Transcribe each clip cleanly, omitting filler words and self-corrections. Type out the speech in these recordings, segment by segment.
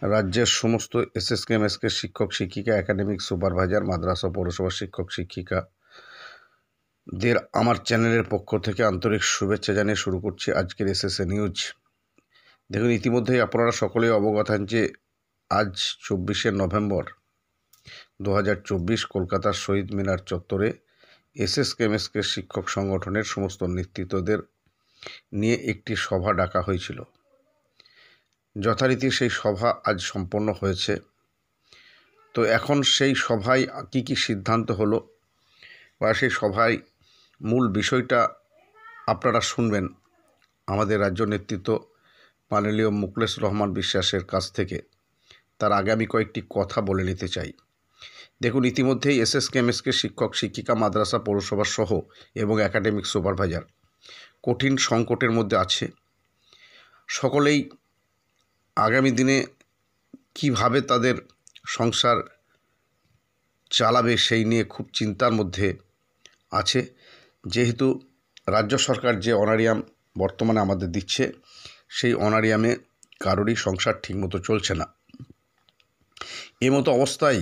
রাজ্যের সমস্ত এসএসকেএমএসকে শিক্ষক শিক্ষিকা একাডেমিক সুপারভাইজার মাদ্রাসা পৌরসভার শিক্ষক শিক্ষিকাদের আমার চ্যানেলের পক্ষ থেকে আন্তরিক শুভেচ্ছা জানিয়ে শুরু করছি আজকের এসএসএ নিউজ। দেখুন, ইতিমধ্যেই আপনারা সকলেই অবগত হন যে আজ 24শে নভেম্বর 2024 কলকাতার শহীদ মিনার চত্বরে এসএসকেএমএসকে শিক্ষক সংগঠনের সমস্ত নেতৃত্বদের নিয়ে একটি সভা ডাকা হয়েছিল। যথারীতি সেই সভা আজ সম্পন্ন হয়েছে। তো এখন সেই সভায় কি সিদ্ধান্ত হলো বা সেই সভায় মূল বিষয়টা আপনারা শুনবেন আমাদের রাজ্য নেতৃত্ব মাননীয় মুকলেশ রহমান বিশ্বাসের কাছ থেকে। তার আগে আমি কয়েকটি কথা বলে নিতে চাই। দেখুন, ইতিমধ্যেই এসএসকেএমএসকে শিক্ষক শিক্ষিকা মাদ্রাসা পৌরসভা সহ এবং একাডেমিক সুপারভাইজার কঠিন সংকটের মধ্যে আছে। সকলেই আগামী দিনে কিভাবে তাদের সংসার চালাবে সেই নিয়ে খুব চিন্তার মধ্যে আছে। যেহেতু রাজ্য সরকার যে অনারিয়াম বর্তমানে আমাদের দিচ্ছে, সেই অনারিয়ামে কারোরই সংসার ঠিকমতো চলছে না। এমতো অবস্থায়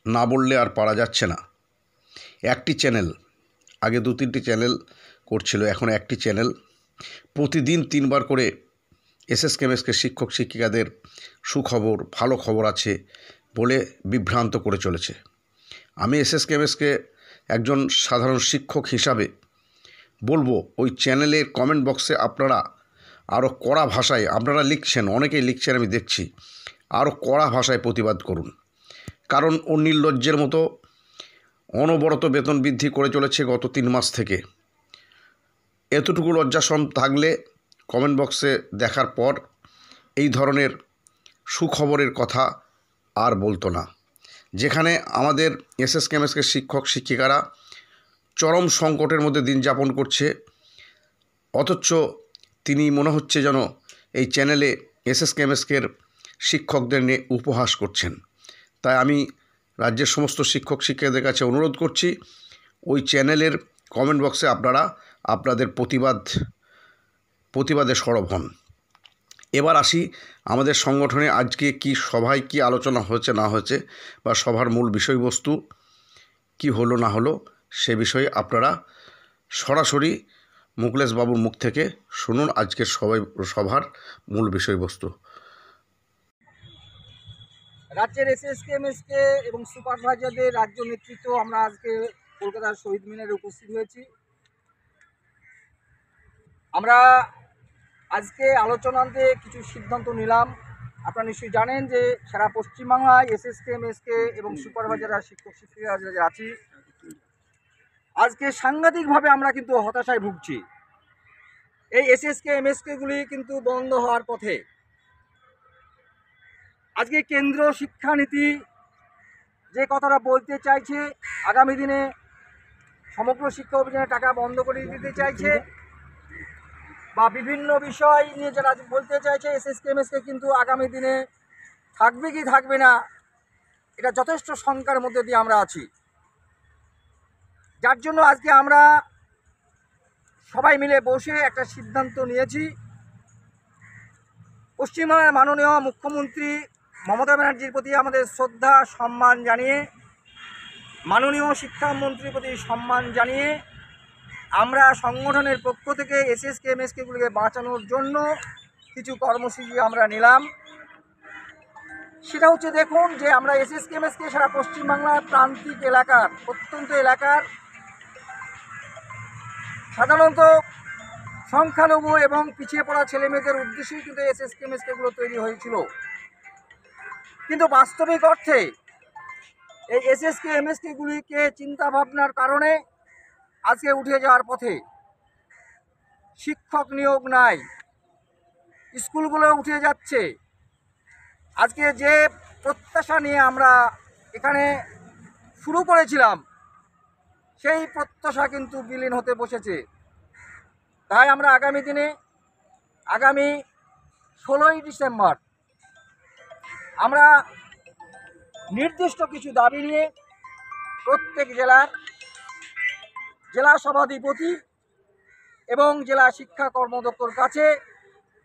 না বললে আর পারা যাচ্ছে না। একটি চ্যানেল, আগে 2-3টি চ্যানেল করছিল, এখন একটি চ্যানেল প্রতিদিন 3 বার করে এসএসকেএমএসকে শিক্ষক শিক্ষিকাদের সুখবর, ভালো খবর আছে বলে বিভ্রান্ত করে চলেছে। আমি এসএসকেএমএসকে একজন সাধারণ শিক্ষক হিসাবে বলবো, ওই চ্যানেলের কমেন্ট বক্সে আপনারা আরও কড়া ভাষায়, আপনারা লিখছেন, অনেকেই লিখছেন আমি দেখছি, আরও কড়া ভাষায় প্রতিবাদ করুন। কারণ ও নির্লজ্জের মতো অনবরত বেতন বৃদ্ধি করে চলেছে গত 3 মাস থেকে। এতটুকু লজ্জাশরম থাকলে কমেন্ট বক্সে দেখার পর এই ধরনের সুখবরের কথা আর বলতো না। যেখানে আমাদের এসএসকেএমএসকে শিক্ষক শিক্ষিকারা চরম সংকটের মধ্যে দিন যাপন করছে, অথচ তিনি মনে হচ্ছে যেন এই চ্যানেলে এসএসকেএমএসকের শিক্ষকদের নিয়ে উপহাস করছেন। তাই আমি রাজ্যের সমস্ত শিক্ষক শিক্ষিকাদের কাছে অনুরোধ করছি, ওই চ্যানেলের কমেন্ট বক্সে আপনারা আপনাদের প্রতিবাদে সরব হন। এবার আসি আমাদের সংগঠনে আজকে কি সভায় কি আলোচনা হয়েছে না হয়েছে, বা সভার মূল বিষয়বস্তু কি হলো না হলো, সে বিষয়ে আপনারা সরাসরি মুকলেশ বাবুর মুখ থেকে শুনুন আজকের সভার মূল বিষয়বস্তু। রাজ্যের এসএসকেএমএসকে এবং সুপারভাইজারদের রাজ্য নেতৃত্ব আমরা আজকে কলকাতার শহীদ মিনারে উপস্থিত হয়েছি। আমরা আজকে আলোচনাতে কিছু সিদ্ধান্ত নিলাম। আপনারা নিশ্চয়ই জানেন যে সারা পশ্চিমবাংলায় এসএসকেএমএসকে এবং সুপারভাইজাররা শিক্ষক শিক্ষিকা যারা আছি, আজকে সাংঘাতিকভাবে আমরা কিন্তু হতাশায় ভুগছি। এই এসএসকেএমএসকেগুলি কিন্তু বন্ধ হওয়ার পথে। আজকে কেন্দ্র শিক্ষানীতি যে কথাটা বলতে চাইছে, আগামী দিনে সমগ্র শিক্ষা অভিযানের টাকা বন্ধ করে দিতে চাইছে, বা বিভিন্ন বিষয় নিয়ে যারা বলতে চাইছে, এসএসকেএমএসকে কিন্তু আগামী দিনে থাকবে কি থাকবে না, এটা যথেষ্ট শঙ্কার মধ্যে দিয়ে আমরা আছি। যার জন্য আজকে আমরা সবাই মিলে বসে একটা সিদ্ধান্ত নিয়েছি। পশ্চিমবঙ্গের মাননীয় মুখ্যমন্ত্রী মমতা ব্যানার্জির প্রতি আমাদের শ্রদ্ধা সম্মান জানিয়ে, মাননীয় শিক্ষামন্ত্রীর প্রতি সম্মান জানিয়ে, আমরা সংগঠনের পক্ষ থেকে এসএসকেএমএসকেগুলিকে বাঁচানোর জন্য কিছু কর্মসূচি আমরা নিলাম। সেটা হচ্ছে, দেখুন যে আমরা এসএসকেএমএসকে সারা পশ্চিমবাংলার প্রান্তিক এলাকার, প্রত্যন্ত এলাকার সাধারণত সংখ্যালঘু এবং পিছিয়ে পড়া ছেলেমেয়েদের উদ্দেশ্যেই কিন্তু এসএসকেএমএসকেগুলো তৈরি হয়েছিল। কিন্তু বাস্তবিক অর্থে এই এসএসকেএমএসকেগুলিকে চিন্তাভাবনার কারণে আজকে উঠে যাওয়ার পথে। শিক্ষক নিয়োগ নাই, স্কুলগুলো উঠে যাচ্ছে। আজকে যে প্রত্যাশা নিয়ে আমরা এখানে শুরু করেছিলাম, সেই প্রত্যাশা কিন্তু বিলীন হতে বসেছে। তাই আমরা আগামী দিনে, আগামী 16ই ডিসেম্বর আমরা নির্দিষ্ট কিছু দাবি নিয়ে প্রত্যেক জেলার জেলা সভাধিপতি এবং জেলা শিক্ষা কর্মদপ্তর কাছে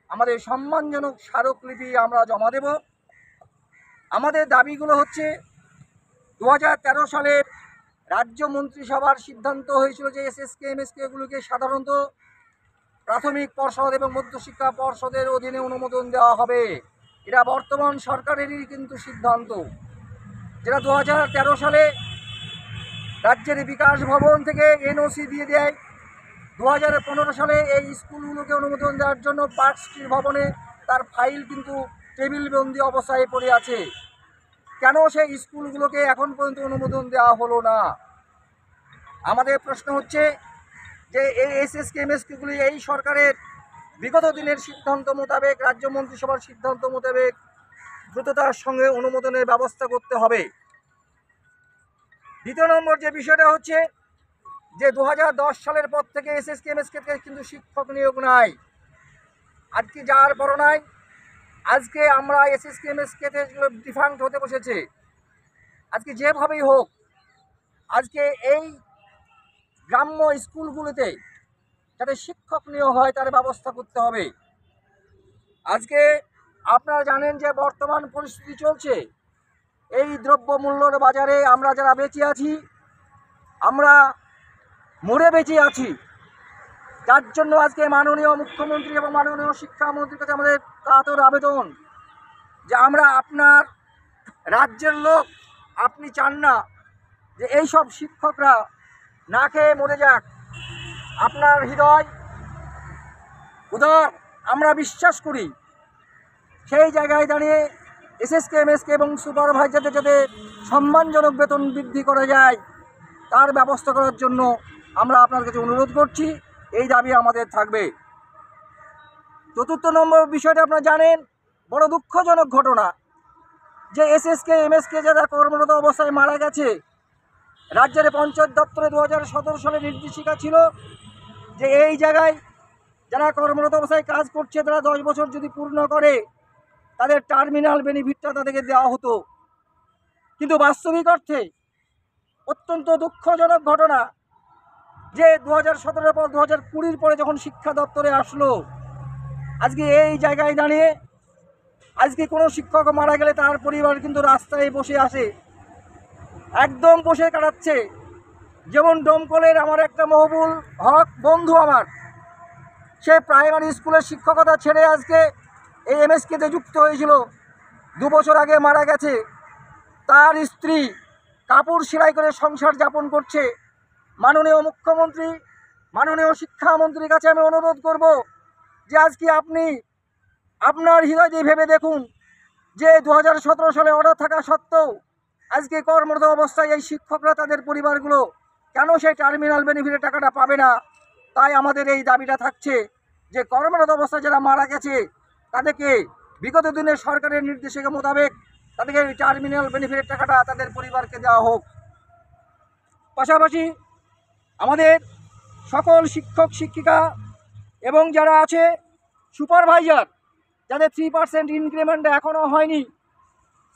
আমাদের সম্মানজনক স্মারকলিপি আমরা জমা দেব। আমাদের দাবিগুলো হচ্ছে 2013 সালের রাজ্য মন্ত্রিসভার সিদ্ধান্ত হয়েছিল যে এসএসকে এমএসকে এগুলোকে সাধারণত প্রাথমিক পর্ষদ এবং মধ্যশিক্ষা পর্ষদের অধীনে অনুমোদন দেওয়া হবে। এটা বর্তমান সরকারেরই কিন্তু সিদ্ধান্ত, যেটা 2013 সালে রাজ্যের বিকাশ ভবন থেকে এনওসি দিয়ে দেয়। 2015 সালে এই স্কুলগুলোকে অনুমোদন দেওয়ার জন্য পার্ক স্ট্রিট ভবনে তার ফাইল কিন্তু টেবিলবন্দি অবস্থায় পড়ে আছে। কেন সেই স্কুলগুলোকে এখন পর্যন্ত অনুমোদন দেওয়া হলো না? আমাদের প্রশ্ন হচ্ছে যে এই এসএসকে এমএসকেগুলি এই সরকারের বিগত দিনের সিদ্ধান্ত মোতাবেক, রাজ্য মন্ত্রিসভার সিদ্ধান্ত মোতাবেক দ্রুততার সঙ্গে অনুমোদনের ব্যবস্থা করতে হবে। দ্বিতীয় নম্বর যে বিষয়টা হচ্ছে যে 2010 সালের পর থেকে এসএসকে এমএসকে কিন্তু শিক্ষক নিয়োগ নাই। আজকে যার বড় নাই, আজকে আমরা এসএসকে এমএসকে ডিফাঙ্ক্ট হতে বসেছে। আজকে যেভাবেই হোক, আজকে এই গ্রাম্য স্কুলগুলোতে যাতে শিক্ষক নিয়োগ হয় তার ব্যবস্থা করতে হবে। আজকে আপনারা জানেন যে বর্তমান পরিস্থিতি চলছে, এই দ্রব্যমূল্যর বাজারে আমরা যারা বেঁচে আছি, আমরা মরে বেঁচে আছি। যার জন্য আজকে মাননীয় মুখ্যমন্ত্রী এবং মাননীয় শিক্ষামন্ত্রীর কাছে আমাদের কাতর আবেদন যে আমরা আপনার রাজ্যের লোক, আপনি চান না যে এই সব শিক্ষকরা না খেয়ে মরে যাক। আপনার হৃদয় উদার, আমরা বিশ্বাস করি। সেই জায়গায় দাঁড়িয়ে এসএসকে এমএসকে এবং সুপারভাইজারদের যাতে সম্মানজনক বেতন বৃদ্ধি করা যায় তার ব্যবস্থা করার জন্য আমরা আপনার কাছে অনুরোধ করছি। এই দাবি আমাদের থাকবে। চতুর্থ নম্বর বিষয়টা আপনারা জানেন, বড় দুঃখজনক ঘটনা যে এসএসকে এমএসকে যারা কর্মরত অবস্থায় মারা গেছে। রাজ্যের পঞ্চায়েত দপ্তরে 2017 সালে নির্দেশিকা ছিল যে এই জায়গায় যারা কর্মরত অবস্থায় কাজ করছে তারা 10 বছর যদি পূর্ণ করে তাদের টার্মিনাল বেনিফিটটা তাদেরকে দেওয়া হতো। কিন্তু বাস্তবিক অর্থে অত্যন্ত দুঃখজনক ঘটনা যে 2017 পর 2020 পরে যখন শিক্ষা দপ্তরে আসলো, আজকে এই জায়গায় দাঁড়িয়ে আজকে কোনো শিক্ষক মারা গেলে তার পরিবার কিন্তু রাস্তায় বসে আসে, একদম বসে কাটাচ্ছে। যেমন ডোমকলের আমার একটা মহবুল হক বন্ধু, আমার সে প্রাইমারি স্কুলের শিক্ষকতা ছেড়ে আজকে এই এমএসকেতে যুক্ত হয়েছিল, 2 বছর আগে মারা গেছে। তার স্ত্রী কাপড় সেলাই করে সংসার যাপন করছে। মাননীয় মুখ্যমন্ত্রী, মাননীয় শিক্ষামন্ত্রীর কাছে আমি অনুরোধ করব যে আজকে আপনি আপনার হৃদয় দিয়ে ভেবে দেখুন যে 2017 সালে অর্ডার থাকা সত্ত্বেও আজকে কর্মরত অবস্থায় এই শিক্ষকরা তাদের পরিবারগুলো কেন সেই টার্মিনাল বেনিফিটের টাকাটা পাবে না। তাই আমাদের এই দাবিটা থাকছে যে কর্মরত অবস্থায় যারা মারা গেছে তাদেরকে বিগত দিনের সরকারের নির্দেশিকা মোতাবেক তাদেরকে এই টার্মিনাল বেনিফিটের টাকাটা তাদের পরিবারকে দেওয়া হোক। পাশাপাশি আমাদের সকল শিক্ষক শিক্ষিকা এবং যারা আছে সুপারভাইজার, যাদের 3% ইনক্রিমেন্ট এখনও হয়নি,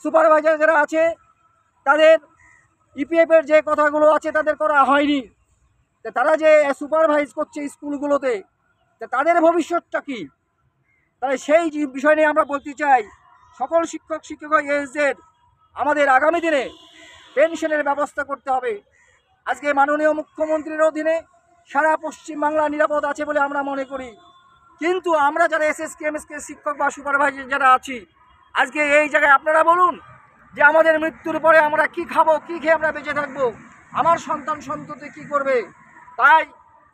সুপারভাইজার যারা আছে তাদের ইপিএফের যে কথাগুলো আছে তাদের করা হয়নি, তারা যে সুপারভাইজ করছে স্কুলগুলোতে, তাদের ভবিষ্যৎটা কী? তাই সেই বিষয় নিয়ে আমরা বলতে চাই সকল শিক্ষক শিক্ষিকা এসদের আমাদের আগামী দিনে পেনশনের ব্যবস্থা করতে হবে। আজকে মাননীয় মুখ্যমন্ত্রীর অধীনে সারা পশ্চিমবাংলা নিরাপদ আছে বলে আমরা মনে করি, কিন্তু আমরা যারা এসএসকে এমএসকে শিক্ষক বা সুপারভাইজার যারা আছি, আজকে এই জায়গায় আপনারা বলুন যে আমাদের মৃত্যুর পরে আমরা কি খাবো, কি খেয়ে আমরা বেঁচে থাকবো, আমার সন্তান সন্ততি কি করবে? তাই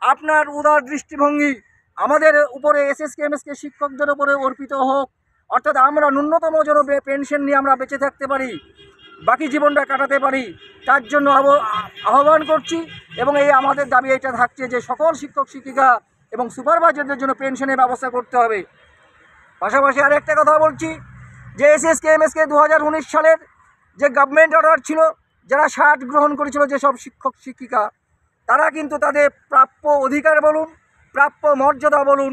আপনার উদার দৃষ্টিভঙ্গি আমাদের উপরে, এসএসকে এমএসকে শিক্ষকদের উপরে অর্পিত হোক, অর্থাৎ আমরা ন্যূনতম যেন পেনশন নিয়ে আমরা বেঁচে থাকতে পারি, বাকি জীবনটা কাটাতে পারি, তার জন্য আহ্বান করছি। এবং এই আমাদের দাবি এটা থাকছে যে সকল শিক্ষক শিক্ষিকা এবং সুপারভাইজারদের জন্য পেনশনের ব্যবস্থা করতে হবে। পাশাপাশি আর একটা কথা বলছি যে এসএসকে এমএসকে 2019 সালের যে গভর্নমেন্ট অর্ডার ছিল, যারা 60 গ্রহণ করেছিল যেসব শিক্ষক শিক্ষিকা, তারা কিন্তু তাদের প্রাপ্য অধিকার বলুন, প্রাপ্য মর্যাদা বলুন,